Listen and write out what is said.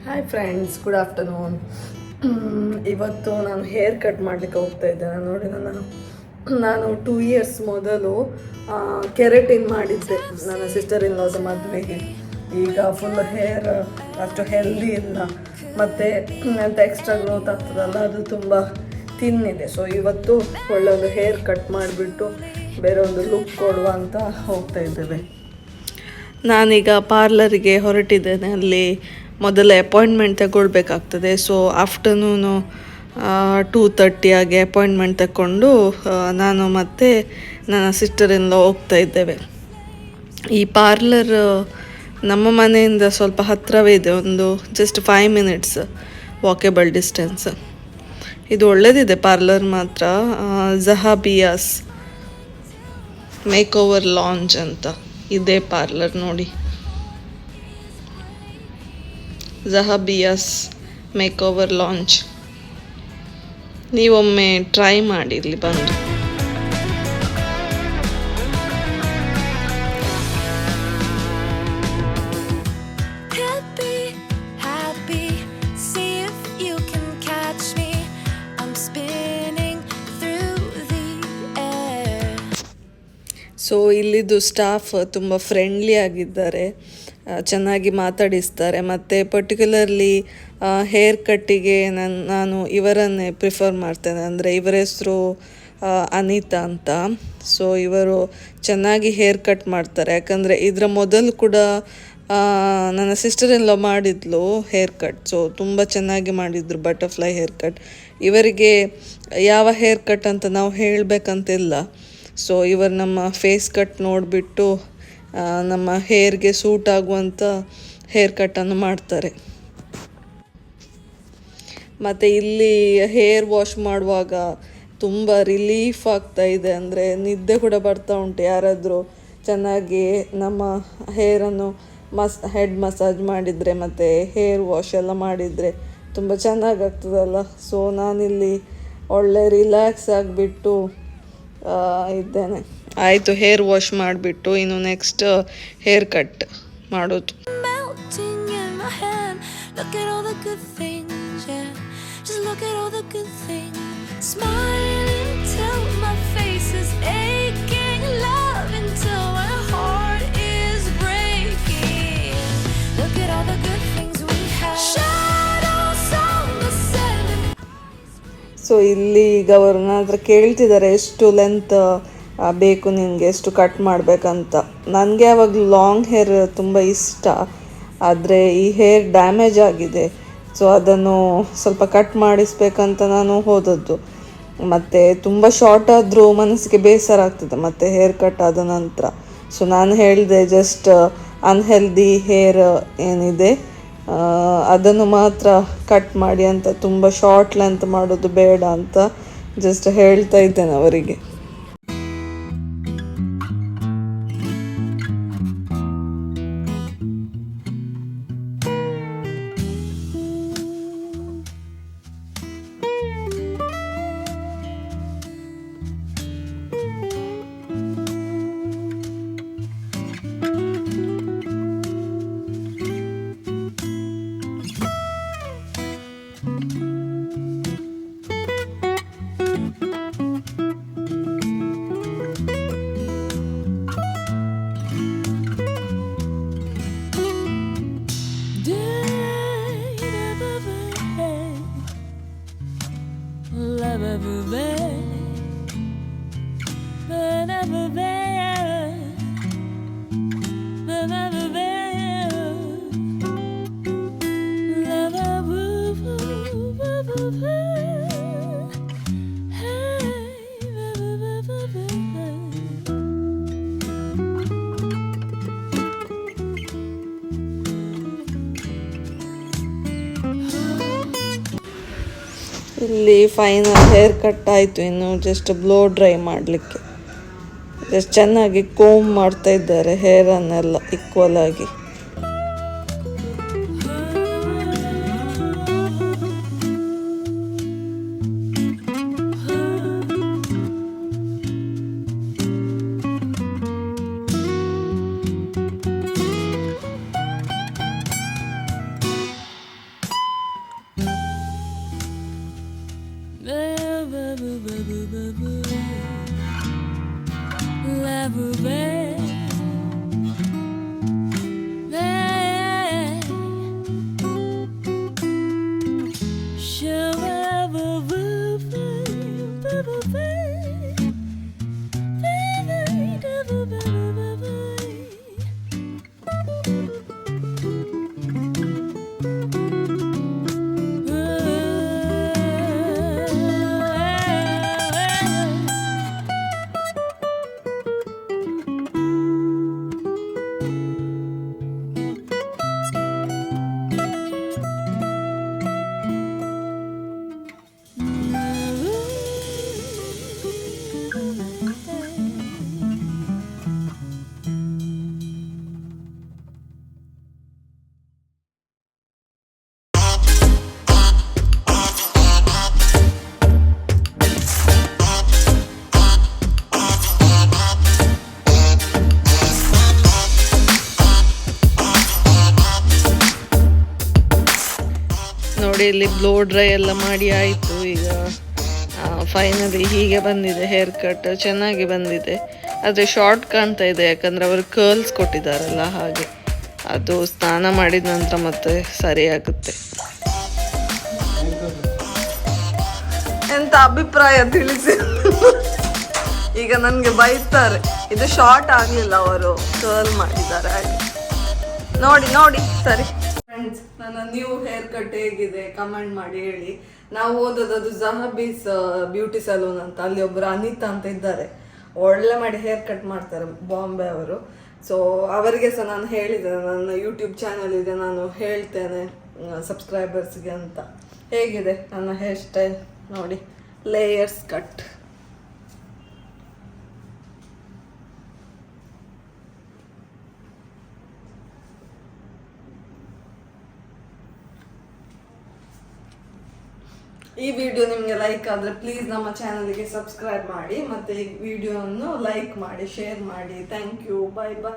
Hi friends, good afternoon. ಇವತ್ತು ನಾನು hair cut ಮಾಡಲಿಕ್ಕೆ ಹೋಗ್ತಾ ಇದ್ದೇನೆ. ನೋಡಿ, ನಾನು 2 ಇಯರ್ಸ್ ಮೊದಲು ಕೆರೆಟಿನ್ ಮಾಡಿದ್ದೆ ನನ್ನ ಸಿಸ್ಟರ್ ಇನ್ ಲಾಸ್ ಮದುವೆಗೆ. ಈಗ ಫುಲ್ ಹೇರ್ ಅಷ್ಟು ಹೆಲ್ದಿ ಇಲ್ಲ, ಮತ್ತು ಎಂತ ಎಕ್ಸ್ಟ್ರಾ ಗ್ರೋತ್ ಆಗ್ತದಲ್ಲ, ಅದು ತುಂಬ ತಿನ್ನಿದೆ. ಸೊ ಇವತ್ತು ಒಳ್ಳೆ ಒಂದು ಹೇರ್ ಕಟ್ ಮಾಡಿಬಿಟ್ಟು ಬೇರೆ ಒಂದು ಲುಕ್ ಕೊಡುವ ಅಂತ ಹೋಗ್ತಾ ಇದ್ದೇವೆ. ನಾನೀಗ ಪಾರ್ಲರಿಗೆ ಹೊರಟಿದ್ದೇನೆ. ಅಲ್ಲಿ ಮೊದಲ ಅಪಾಯಿಂಟ್ಮೆಂಟ್ ತಗೊಳ್ಬೇಕಾಗ್ತದೆ. ಸೊ ಆಫ್ಟರ್ನೂನು 2:30 ಆಗಿ ಅಪಾಯಿಂಟ್ಮೆಂಟ್ ತಗೊಂಡು ನಾನು ಮತ್ತು ನನ್ನ ಸಿಸ್ಟರೆಲ್ಲ ಹೋಗ್ತಾ ಇದ್ದೇವೆ. ಈ ಪಾರ್ಲರ್ ನಮ್ಮ ಮನೆಯಿಂದ ಸ್ವಲ್ಪ ಹತ್ತಿರವೇ ಇದೆ, ಒಂದು ಜಸ್ಟ್ 5 ಮಿನಿಟ್ಸ್ ವಾಕೇಬಲ್ ಡಿಸ್ಟೆನ್ಸ್. ಇದು ಒಳ್ಳೆಯದಿದೆ ಪಾರ್ಲರ್ ಮಾತ್ರ. ಜಹಾಬಿಯಾಸ್ ಮೇಕ್ ಓವರ್ ಲಾಂಜ್ ಅಂತ ಇದೇ ಪಾರ್ಲರ್ ನೋಡಿ. ಜಹಾಬಿಯಾಸ್ ಮೇಕ್ ಓವರ್ ಲಾಂಚ್. ನೀವೊಮ್ಮೆ ಟ್ರೈ ಮಾಡಿ ಇಲ್ಲಿ ಬಂದು. ಸೊ ಇಲ್ಲಿದ್ದು ಸ್ಟಾಫ್ ತುಂಬ ಫ್ರೆಂಡ್ಲಿ ಆಗಿದ್ದಾರೆ, ಚೆನ್ನಾಗಿ ಮಾತಾಡಿಸ್ತಾರೆ. ಮತ್ತು ಪರ್ಟಿಕ್ಯುಲರ್ಲಿ ಹೇರ್ ಕಟ್ಟಿಗೆ ನಾನು ಇವರನ್ನೇ ಪ್ರಿಫರ್ ಮಾಡ್ತೇನೆ. ಅಂದರೆ ಇವರ ಹೆಸರು ಅನಿತಾ ಅಂತ. ಸೊ ಇವರು ಚೆನ್ನಾಗಿ ಹೇರ್ ಕಟ್ ಮಾಡ್ತಾರೆ. ಯಾಕಂದರೆ ಇದರ ಮೊದಲು ಕೂಡ ನನ್ನ ಸಿಸ್ಟರ್ ಎಲ್ಲ ಮಾಡಿದ್ಲು ಹೇರ್ ಕಟ್. ಸೊ ತುಂಬ ಚೆನ್ನಾಗಿ ಮಾಡಿದರು, ಬಟರ್ಫ್ಲೈ ಹೇರ್ ಕಟ್. ಇವರಿಗೆ ಯಾವ ಹೇರ್ ಕಟ್ ಅಂತ ನಾವು ಹೇಳಬೇಕಂತಿಲ್ಲ. ಸೊ ಇವರು ನಮ್ಮ ಫೇಸ್ ಕಟ್ ನೋಡಿಬಿಟ್ಟು ನಮ್ಮ ಹೇರ್ಗೆ ಸೂಟ್ ಆಗುವಂಥ ಹೇರ್ ಕಟ್ಟನ್ನು ಮಾಡ್ತಾರೆ. ಮತ್ತು ಇಲ್ಲಿ ಹೇರ್ ವಾಶ್ ಮಾಡುವಾಗ ತುಂಬ ರಿಲೀಫ್ ಆಗ್ತಾ ಇದೆ. ಅಂದರೆ ನಿದ್ದೆ ಕೂಡ ಬರ್ತಾ ಉಂಟು. ಯಾರಾದರೂ ಚೆನ್ನಾಗಿ ನಮ್ಮ ಹೇರನ್ನು ಹೆಡ್ ಮಸಾಜ್ ಮಾಡಿದರೆ ಮತ್ತು ಹೇರ್ ವಾಶ್ ಎಲ್ಲ ಮಾಡಿದರೆ ತುಂಬ ಚೆನ್ನಾಗಾಗ್ತದಲ್ಲ. ಸೊ ನಾನಿಲ್ಲಿ ಒಳ್ಳೆ ರಿಲ್ಯಾಕ್ಸ್ ಆಗಿಬಿಟ್ಟು ಇದ್ದೇನೆ. ಆಯಿತು, ಹೇರ್ ವಾಶ್ ಮಾಡಿಬಿಟ್ಟು ಇನ್ನು ನೆಕ್ಸ್ಟ್ ಹೇರ್ ಕಟ್ ಮಾಡೋದು. ಸೊ ಇಲ್ಲಿ ಈಗ ಅವರು ನನ್ನ ಹತ್ರ ಕೇಳ್ತಿದ್ದಾರೆ ಎಷ್ಟು ಲೆಂತ್ ಬೇಕು ನಿನಗೆ, ಎಷ್ಟು ಕಟ್ ಮಾಡಬೇಕಂತ. ನನಗೆ ಯಾವಾಗಲೂ ಲಾಂಗ್ ಹೇರ್ ತುಂಬ ಇಷ್ಟ, ಆದರೆ ಈ ಹೇರ್ ಡ್ಯಾಮೇಜ್ ಆಗಿದೆ. ಸೊ ಅದನ್ನು ಸ್ವಲ್ಪ ಕಟ್ ಮಾಡಿಸ್ಬೇಕಂತ ನಾನು ಹೋದದ್ದು. ಮತ್ತು ತುಂಬ ಶಾರ್ಟ್ ಆದರೂ ಮನಸ್ಸಿಗೆ ಬೇಸರ ಆಗ್ತದೆ ಮತ್ತು ಹೇರ್ ಕಟ್ ಆದ ನಂತರ. ಸೊ ನಾನು ಹೇಳಿದೆ ಜಸ್ಟ್ ಅನ್ಹೆಲ್ದಿ ಹೇರ್ ಏನಿದೆ ಅದನ್ನು ಮಾತ್ರ ಕಟ್ ಮಾಡಿ ಅಂತ, ತುಂಬ ಶಾರ್ಟ್ ಲೆಂತ್ ಮಾಡೋದು ಬೇಡ ಅಂತ ಜಸ್ಟ್ ಹೇಳ್ತಾ ಇದ್ದೇನೆ ಅವರಿಗೆ. ಇಲ್ಲಿ ಫೈನಲ್ ಹೇರ್ ಕಟ್ ಆಯಿತು. ಇನ್ನು ಜಸ್ಟ್ ಬ್ಲೋ ಡ್ರೈ ಮಾಡಲಿಕ್ಕೆ ಜಸ್ಟ್ ಚೆನ್ನಾಗಿ ಕೋಂಬ್ ಮಾಡ್ತಾ ಇದ್ದಾರೆ ಹೇರನ್ನೆಲ್ಲ ಈಕ್ವಲ್ ಆಗಿ. ನೋಡಿ ಇಲ್ಲಿ ಬ್ಲೋ ಡ್ರೈ ಎಲ್ಲ ಮಾಡಿ ಆಯಿತು. ಈಗ ಫೈನಲಿ ಹೀಗೆ ಬಂದಿದೆ ಹೇರ್ ಕಟ್, ಚೆನ್ನಾಗಿ ಬಂದಿದೆ. ಆದರೆ ಶಾರ್ಟ್ ಕಾಣ್ತಾ ಇದೆ, ಯಾಕಂದರೆ ಅವರು ಕರ್ಲ್ಸ್ ಕೊಟ್ಟಿದ್ದಾರಲ್ಲ ಹಾಗೆ. ಅದು ಸ್ನಾನ ಮಾಡಿದ ನಂತರ ಮತ್ತೆ ಸರಿಯಾಗುತ್ತೆ. ಎಂತ ಅಭಿಪ್ರಾಯ ತಿಳಿಸಿ. ಈಗ ನನಗೆ ಬೈತಾರೆ, ಇದು ಶಾರ್ಟ್ ಆಗಲಿಲ್ಲ, ಅವರು ಕರ್ಲ್ ಮಾಡಿದ್ದಾರೆ ಹಾಗೆ. ನೋಡಿ ನೋಡಿ ಸರಿ. ಫ್ರೆಂಡ್ಸ್, ನನ್ನ ನ್ಯೂ ಹೇರ್ ಕಟ್ ಹೇಗಿದೆ ಕಮೆಂಟ್ ಮಾಡಿ ಹೇಳಿ. ನಾವು ಓದೋದು ಜಹಬೀಸ್ ಬ್ಯೂಟಿ ಸಲೂನ್ ಅಂತ, ಅಲ್ಲಿ ಒಬ್ಬರು ಅನಿತಾ ಅಂತ ಇದ್ದಾರೆ, ಒಳ್ಳೆ ಮಾಡಿ ಹೇರ್ ಕಟ್ ಮಾಡ್ತಾರೆ, ಬಾಂಬೆ ಅವರು. ಸೊ ಅವರಿಗೆ ಸಹ ನಾನು ಹೇಳಿದೆ, ನನ್ನ ಯೂಟ್ಯೂಬ್ ಚಾನಲ್ ಇದೆ, ನಾನು ಹೇಳ್ತೇನೆ ಸಬ್ಸ್ಕ್ರೈಬರ್ಸ್ಗೆ ಅಂತ. ಹೇಗಿದೆ ನನ್ನ ಹೇರ್ ಸ್ಟೈಲ್ ನೋಡಿ, ಲೇಯರ್ಸ್ ಕಟ್. ಈ ವಿಡಿಯೋ ನಿಮಗೆ ಲೈಕ್ ಆದರೆ ಪ್ಲೀಸ್ ನಮ್ಮ ಚಾನಲ್ಗೆ ಸಬ್ಸ್ಕ್ರೈಬ್ ಮಾಡಿ, ಮತ್ತು ಈ ವಿಡಿಯೋವನ್ನು ಲೈಕ್ ಮಾಡಿ, ಶೇರ್ ಮಾಡಿ. Thank you, bye bye.